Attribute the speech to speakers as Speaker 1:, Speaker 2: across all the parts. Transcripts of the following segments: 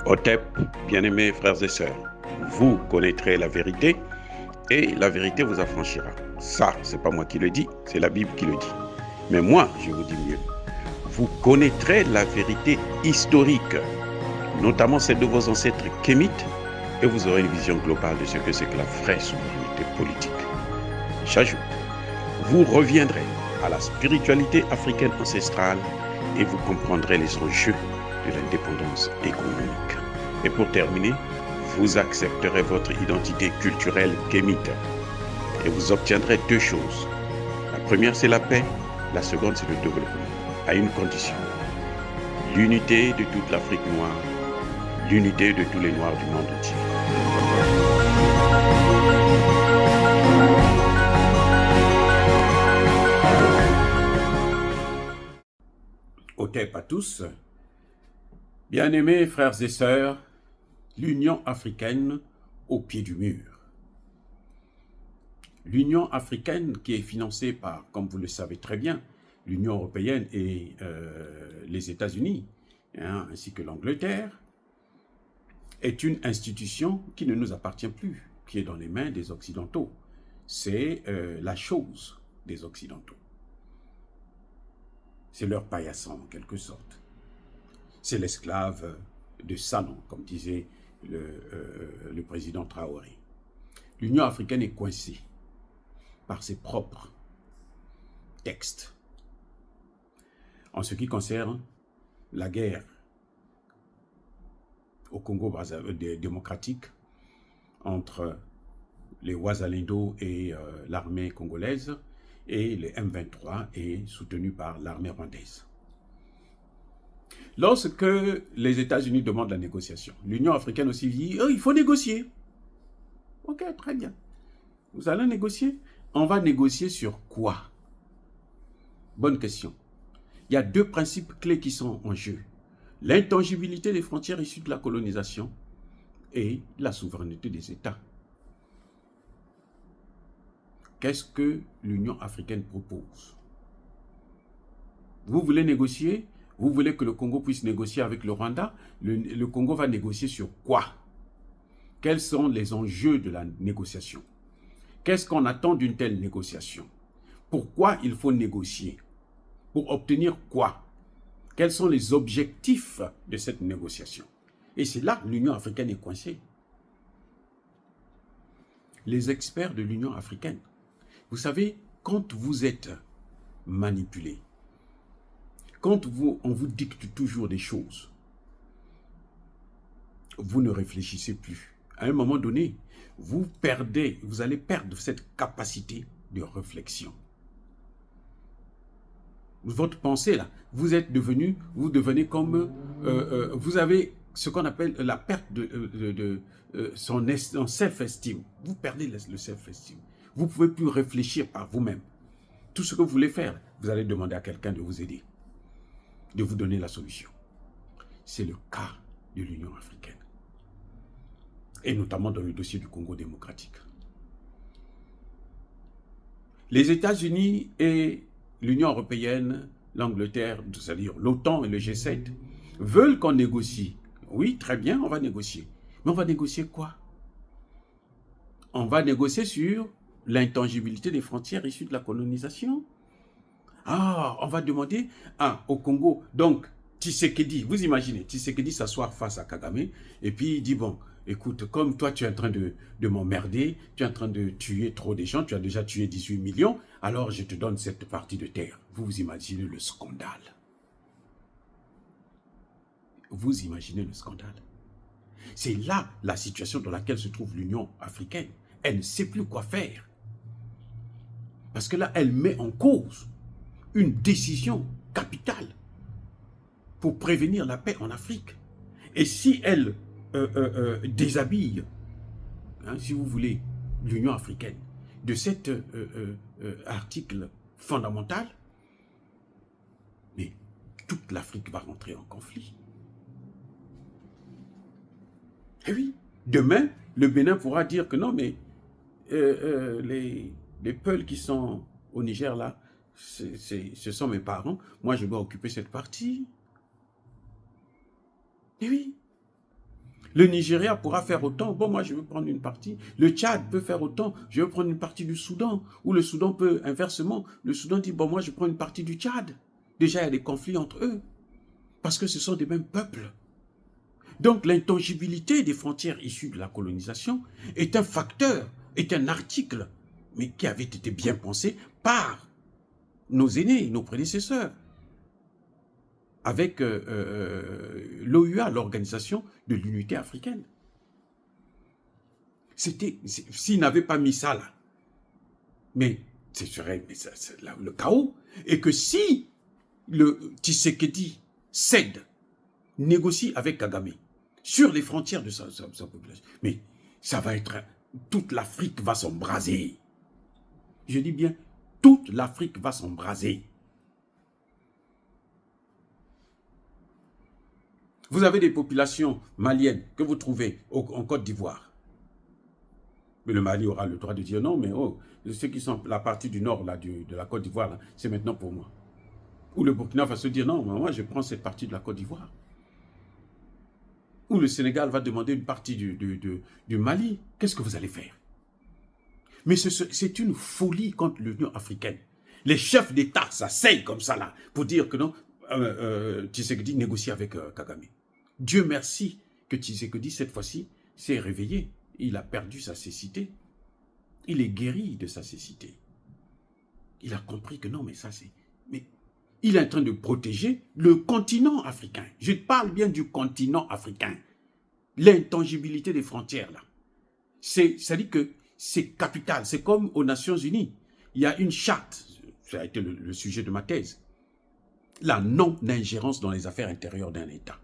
Speaker 1: Otep, bien-aimés frères et sœurs, vous connaîtrez la vérité et la vérité vous affranchira. Ça, c'est pas moi qui le dis, c'est la Bible qui le dit. Mais moi, je vous dis mieux. Vous connaîtrez la vérité historique, notamment celle de vos ancêtres kémites, et vous aurez une vision globale de ce que c'est que la vraie souveraineté politique. J'ajoute, vous reviendrez à la spiritualité africaine ancestrale et vous comprendrez les enjeux de l'indépendance économique. Et pour terminer, vous accepterez votre identité culturelle kémite et vous obtiendrez deux choses. La première, c'est la paix. La seconde, c'est le développement, à une condition. L'unité de toute l'Afrique noire, l'unité de tous les Noirs du monde entier. Otep à tous. Bien-aimés frères et sœurs, l'Union africaine au pied du mur. L'Union africaine qui est financée par, comme vous le savez très bien, l'Union européenne et les États-Unis, ainsi que l'Angleterre, est une institution qui ne nous appartient plus, qui est dans les mains des Occidentaux. C'est la chose des Occidentaux. C'est leur paillasson en quelque sorte. C'est l'esclave de Sanon, comme disait le président Traoré. L'Union africaine est coincée par ses propres textes. En ce qui concerne la guerre au Congo démocratique entre les Wazalendo et l'armée congolaise, et le M23 est soutenu par l'armée rwandaise. Lorsque les États-Unis demandent la négociation, l'Union africaine aussi dit il faut négocier. Ok, très bien. Vous allez négocier? On va négocier sur quoi? Bonne question. Il y a deux principes clés qui sont en jeu. L'intangibilité des frontières issues de la colonisation et la souveraineté des États. Qu'est-ce que l'Union africaine propose? Vous voulez négocier? Vous voulez que le Congo puisse négocier avec le Rwanda? Le Congo va négocier sur quoi? Quels sont les enjeux de la négociation? Qu'est-ce qu'on attend d'une telle négociation? Pourquoi il faut négocier? Pour obtenir quoi? Quels sont les objectifs de cette négociation? Et c'est là que l'Union africaine est coincée. Les experts de l'Union africaine, vous savez, quand vous êtes manipulé, quand on vous dicte toujours des choses, vous ne réfléchissez plus. À un moment donné, vous allez perdre cette capacité de réflexion. Votre pensée, là, vous devenez comme, vous avez ce qu'on appelle la perte de son self-esteem. Vous perdez le self-esteem. Vous ne pouvez plus réfléchir par vous-même. Tout ce que vous voulez faire, vous allez demander à quelqu'un de vous aider, de vous donner la solution. C'est le cas de l'Union africaine. Et notamment dans le dossier du Congo démocratique. Les États-Unis et l'Union européenne, l'Angleterre, c'est-à-dire l'OTAN et le G7, veulent qu'on négocie. Oui, très bien, on va négocier. Mais on va négocier quoi? On va négocier sur l'intangibilité des frontières issues de la colonisation. On va demander au Congo. Donc, Tshisekedi, vous imaginez, Tshisekedi s'asseoir face à Kagame et puis il dit, bon, écoute, comme toi tu es en train de m'emmerder, tu es en train de tuer trop de gens, tu as déjà tué 18 millions, alors je te donne cette partie de terre. Vous imaginez le scandale. Vous imaginez le scandale. C'est là la situation dans laquelle se trouve l'Union africaine. Elle ne sait plus quoi faire. Parce que là, elle met en cause une décision capitale pour prévenir la paix en Afrique. Et si elle déshabille, si vous voulez, l'Union africaine de cet article fondamental, mais toute l'Afrique va rentrer en conflit. Et oui, demain, le Bénin pourra dire que non, mais les Peuls qui sont au Niger là, ce sont mes parents, moi je dois occuper cette partie. Et oui. Le Nigeria pourra faire autant. Bon, moi, je veux prendre une partie. Le Tchad peut faire autant. Je veux prendre une partie du Soudan. Ou le Soudan peut, inversement, le Soudan dit, bon, moi, je prends une partie du Tchad. Déjà, il y a des conflits entre eux. Parce que ce sont des mêmes peuples. Donc, l'intangibilité des frontières issues de la colonisation est un facteur, est un article, mais qui avait été bien pensé par nos aînés, nos prédécesseurs, avec l'OUA, l'Organisation de l'Unité africaine. S'ils n'avaient pas mis ça là, mais ce serait le chaos. Et que si le Tshisekedi cède, négocie avec Kagame sur les frontières de sa population, mais ça va être... Toute l'Afrique va s'embraser. Je dis bien, toute l'Afrique va s'embraser. Vous avez des populations maliennes que vous trouvez en Côte d'Ivoire. Mais le Mali aura le droit de dire non, mais ceux qui sont la partie du nord là, de la Côte d'Ivoire, c'est maintenant pour moi. Ou le Burkina va se dire non, moi je prends cette partie de la Côte d'Ivoire. Ou le Sénégal va demander une partie du Mali. Qu'est-ce que vous allez faire? Mais c'est une folie contre l'Union africaine. Les chefs d'État s'asseyent comme ça là pour dire que non, Tshisekedi négocie avec Kagame. Dieu merci que Tshisekedi, cette fois-ci, s'est réveillé. Il a perdu sa cécité. Il est guéri de sa cécité. Il a compris que non, mais ça c'est... Mais il est en train de protéger le continent africain. Je parle bien du continent africain. L'intangibilité des frontières, là. C'est-à-dire que c'est capital. C'est comme aux Nations Unies. Il y a une charte, ça a été le sujet de ma thèse. La non-ingérence dans les affaires intérieures d'un État.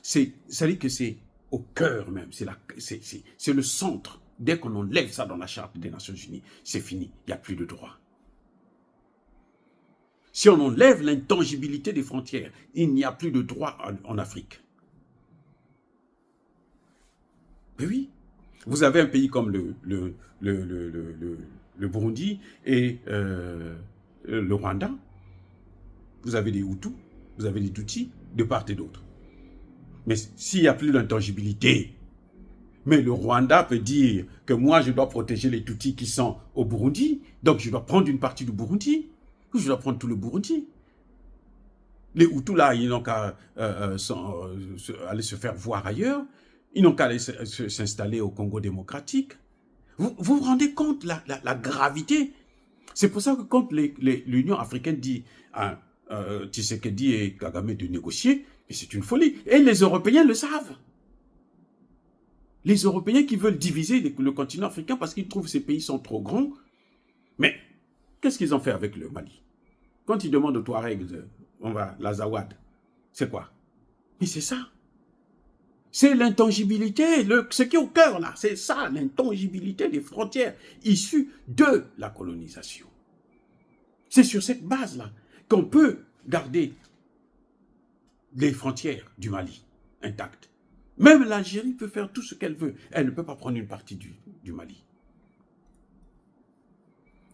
Speaker 1: C'est-à-dire que c'est au cœur même. C'est le centre. Dès qu'on enlève ça dans la charte des Nations Unies, c'est fini. Il n'y a plus de droit. Si on enlève l'intangibilité des frontières, il n'y a plus de droit en Afrique. Mais oui, vous avez un pays comme le Burundi et le Rwanda. Vous avez des Hutus, vous avez des Tutsis, de part et d'autre. Mais s'il n'y a plus d'intangibilité, mais le Rwanda peut dire que moi, je dois protéger les Tutsis qui sont au Burundi, donc je dois prendre une partie du Burundi, ou je dois prendre tout le Burundi. Les Hutus, là, ils n'ont qu'à aller se faire voir ailleurs, ils n'ont qu'à aller s'installer au Congo démocratique. Vous vous rendez compte la gravité? C'est pour ça que quand l'Union africaine dit à Tshisekedi et Kagame de négocier, c'est une folie. Et les Européens le savent. Les Européens qui veulent diviser le continent africain parce qu'ils trouvent que ces pays sont trop grands. Mais qu'est-ce qu'ils ont fait avec le Mali? Quand ils demandent aux Touaregs, on va, l'Azawad, c'est quoi? Mais c'est ça. C'est l'intangibilité, ce qui est au cœur là, c'est ça, l'intangibilité des frontières issues de la colonisation. C'est sur cette base-là qu'on peut garder les frontières du Mali intactes. Même l'Algérie peut faire tout ce qu'elle veut, elle ne peut pas prendre une partie du Mali.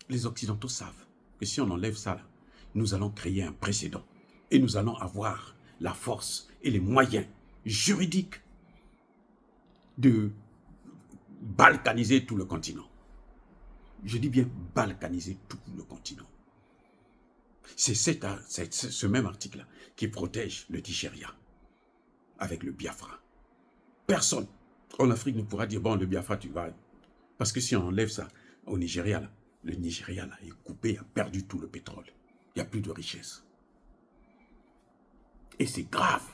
Speaker 1: Les Occidentaux savent que si on enlève ça, là, nous allons créer un précédent et nous allons avoir la force et les moyens juridiques de balkaniser tout le continent. Je dis bien balkaniser tout le continent. C'est ce même article-là qui protège le Nigeria avec le Biafra. Personne en Afrique ne pourra dire, bon, le Biafra, tu vas... Parce que si on enlève ça au Nigeria, là, le Nigeria là, est coupé, a perdu tout le pétrole. Il n'y a plus de richesse. Et c'est grave.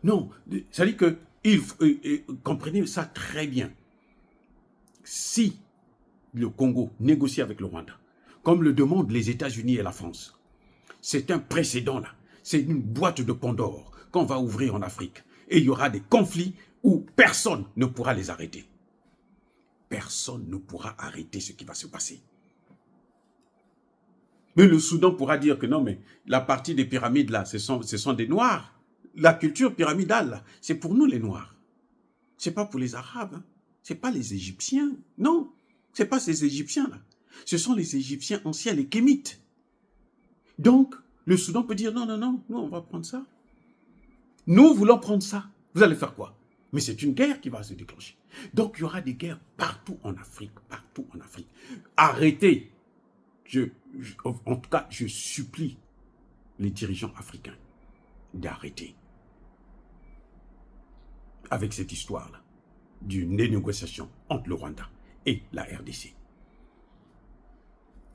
Speaker 1: Non, ça dit que comprenez ça très bien. Si le Congo négocie avec le Rwanda, comme le demandent les États-Unis et la France, c'est un précédent là. C'est une boîte de Pandore qu'on va ouvrir en Afrique. Et il y aura des conflits où personne ne pourra les arrêter. Personne ne pourra arrêter ce qui va se passer. Mais le Soudan pourra dire que non, mais la partie des pyramides là, ce sont des Noirs. La culture pyramidale, c'est pour nous les Noirs. C'est pas pour les Arabes. Hein. C'est pas les Égyptiens. Non, c'est pas ces Égyptiens-là. Ce sont les Égyptiens anciens, les Kémites. Donc, le Soudan peut dire non, non, non, nous on va prendre ça. Nous voulons prendre ça.
Speaker 2: Vous allez faire quoi? Mais c'est une guerre qui va se déclencher. Donc, il y aura des guerres partout en Afrique, partout en Afrique. Arrêtez. En tout cas, je supplie les dirigeants africains d'arrêter avec cette histoire-là d'une négociation entre le Rwanda et la RDC.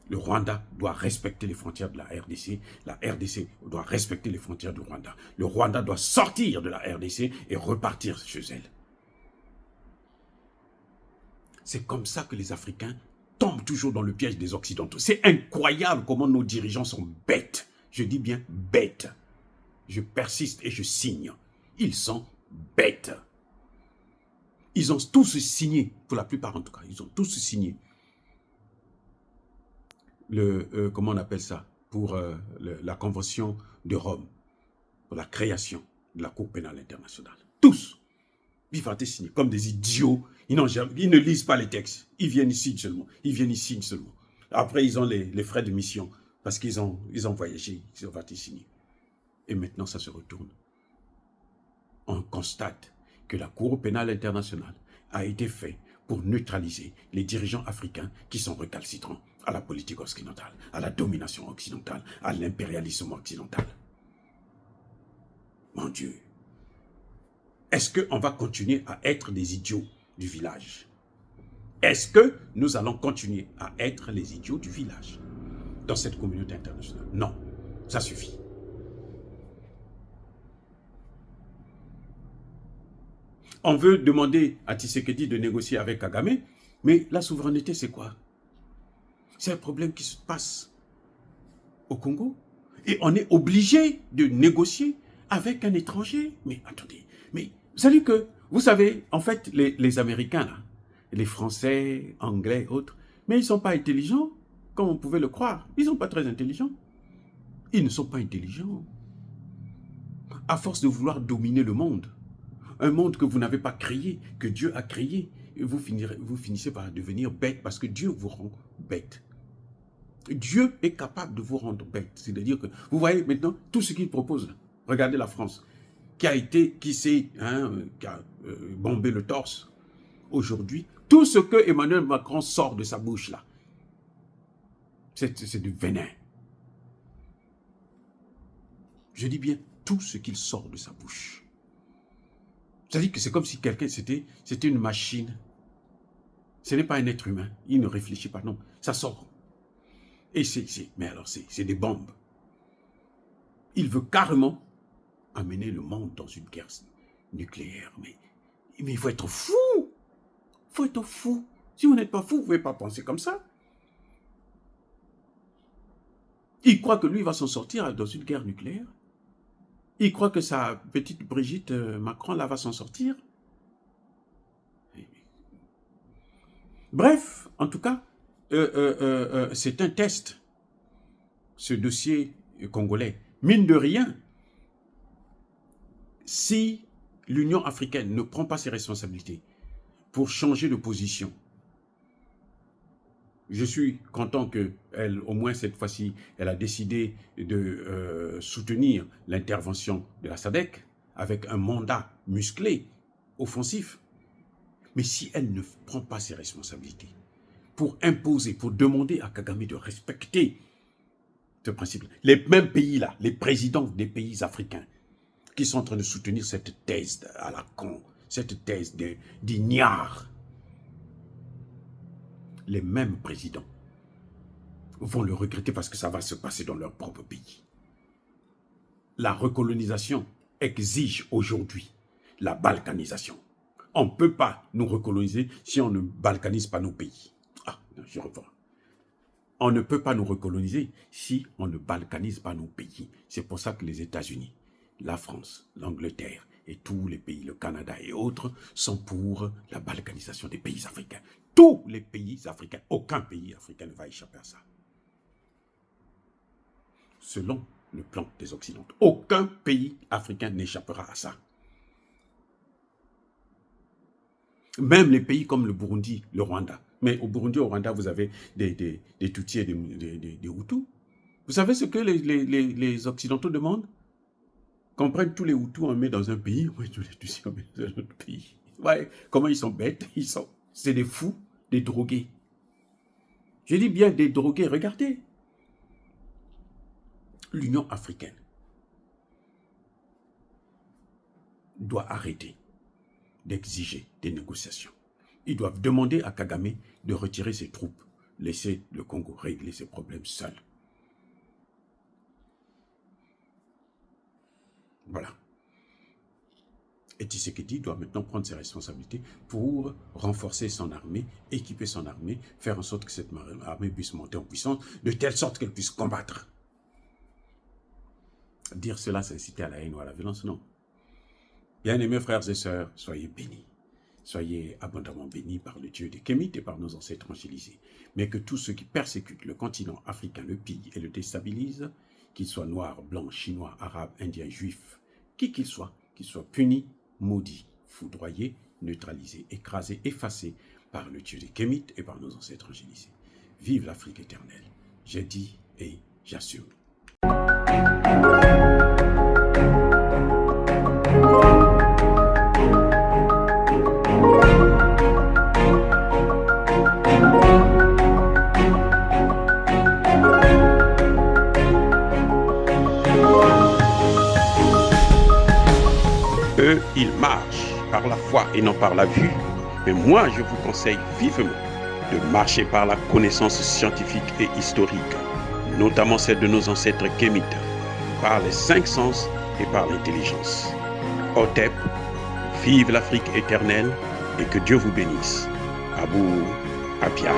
Speaker 2: Le Rwanda doit respecter les frontières de la RDC. La RDC doit respecter les frontières du Rwanda. Le Rwanda doit sortir de la RDC et repartir chez elle. C'est comme ça que les Africains tombent toujours dans le piège des Occidentaux. C'est incroyable comment nos dirigeants sont bêtes. Je dis bien bêtes. Je persiste et je signe. Ils sont bêtes. Ils ont tous signé, pour la plupart en tout cas, ils ont tous signé comment on appelle ça, pour la Convention de Rome, pour la création de la Cour pénale internationale. Tous. Ils ont signé comme des idiots. Ils ne lisent pas les textes. Ils viennent ici seulement. Ils viennent ici seulement. Après, ils ont les frais de mission parce qu'ils ont voyagé, ils ont signé. Et maintenant, ça se retourne. On constate que la Cour pénale internationale a été faite pour neutraliser les dirigeants africains qui sont récalcitrants à la politique occidentale, à la domination occidentale, à l'impérialisme occidental. Mon Dieu, est-ce qu'on va continuer à être des idiots du village? Est-ce que nous allons continuer à être les idiots du village dans cette communauté internationale? Non, ça suffit. On veut demander à Tshisekedi de négocier avec Kagame, mais la souveraineté, c'est quoi? C'est un problème qui se passe au Congo. Et on est obligé de négocier avec un étranger. Mais attendez, mais vous savez, en fait, les Américains, là, les Français, Anglais, autres, mais ils ne sont pas intelligents, comme on pouvait le croire. Ils ne sont pas très intelligents. Ils ne sont pas intelligents. À force de vouloir dominer le monde, un monde que vous n'avez pas créé, que Dieu a créé, et vous finissez par devenir bête parce que Dieu vous rend bête. Dieu est capable de vous rendre bête. C'est-à-dire que, vous voyez maintenant, tout ce qu'il propose, regardez la France, qui a bombé le torse. Aujourd'hui, tout ce que Emmanuel Macron sort de sa bouche là, c'est du venin. Je dis bien tout ce qu'il sort de sa bouche. C'est-à-dire que c'est comme si quelqu'un, c'était une machine. Ce n'est pas un être humain. Il ne réfléchit pas, non. Ça sort. Et mais alors, c'est des bombes. Il veut carrément amener le monde dans une guerre nucléaire. Mais il faut être fou. Il faut être fou. Si vous n'êtes pas fou, vous ne pouvez pas penser comme ça. Il croit que lui va s'en sortir dans une guerre nucléaire. Il croit que sa petite Brigitte Macron là va s'en sortir. Bref, en tout cas, c'est un test, ce dossier congolais. Mine de rien, si l'Union africaine ne prend pas ses responsabilités pour changer de position, je suis content qu'elle, au moins cette fois-ci, elle a décidé de soutenir l'intervention de la SADC avec un mandat musclé, offensif. Mais si elle ne prend pas ses responsabilités pour imposer, pour demander à Kagame de respecter ce principe, les mêmes pays-là, les présidents des pays africains, qui sont en train de soutenir cette thèse à la con, cette thèse d'ignare, les mêmes présidents vont le regretter parce que ça va se passer dans leur propre pays. La recolonisation exige aujourd'hui la balkanisation. On ne peut pas nous recoloniser si on ne balkanise pas nos pays. Ah, je reprends. On ne peut pas nous recoloniser si on ne balkanise pas nos pays. C'est pour ça que les États-Unis, la France, l'Angleterre et tous les pays, le Canada et autres, sont pour la balkanisation des pays africains. Tous les pays africains, aucun pays africain ne va échapper à ça. Selon le plan des Occidentaux, aucun pays africain n'échappera à ça. Même les pays comme le Burundi, le Rwanda. Mais au Burundi, au Rwanda, vous avez des Tutsis et des Hutus. Vous savez ce que les Occidentaux demandent? qu'on prenne tous les Hutus, on met dans un pays, ouais, tous les Tutsis, on met dans un autre pays. Ouais, comment ils sont bêtes, c'est des fous, des drogués. Je dis bien des drogués, regardez. L'Union africaine doit arrêter d'exiger des négociations. Ils doivent demander à Kagame de retirer ses troupes, laisser le Congo régler ses problèmes seul. Voilà. Et Tshisekedi doit maintenant prendre ses responsabilités pour renforcer son armée, équiper son armée, faire en sorte que cette armée puisse monter en puissance, de telle sorte qu'elle puisse combattre. Dire cela, c'est inciter à la haine ou à la violence, non. Bien-aimés frères et sœurs, soyez bénis. Soyez abondamment bénis par le Dieu des Kémites et par nos ancêtres angélisés. Mais que tous ceux qui persécutent le continent africain le pillent et le déstabilisent, qu'ils soient noirs, blancs, chinois, arabes, indiens, juifs, qui qu'ils soient punis, maudits, foudroyés, neutralisés, écrasés, effacés par le Dieu des Kémites et par nos ancêtres angélisés. Vive l'Afrique éternelle. J'ai dit et j'assume.
Speaker 1: Eux, ils marchent par la foi et non par la vue. Mais moi, je vous conseille vivement de marcher par la connaissance scientifique et historique, notamment celle de nos ancêtres kémites, par les 5 sens et par l'intelligence. Otep, vive l'Afrique éternelle et que Dieu vous bénisse. Abou Apia.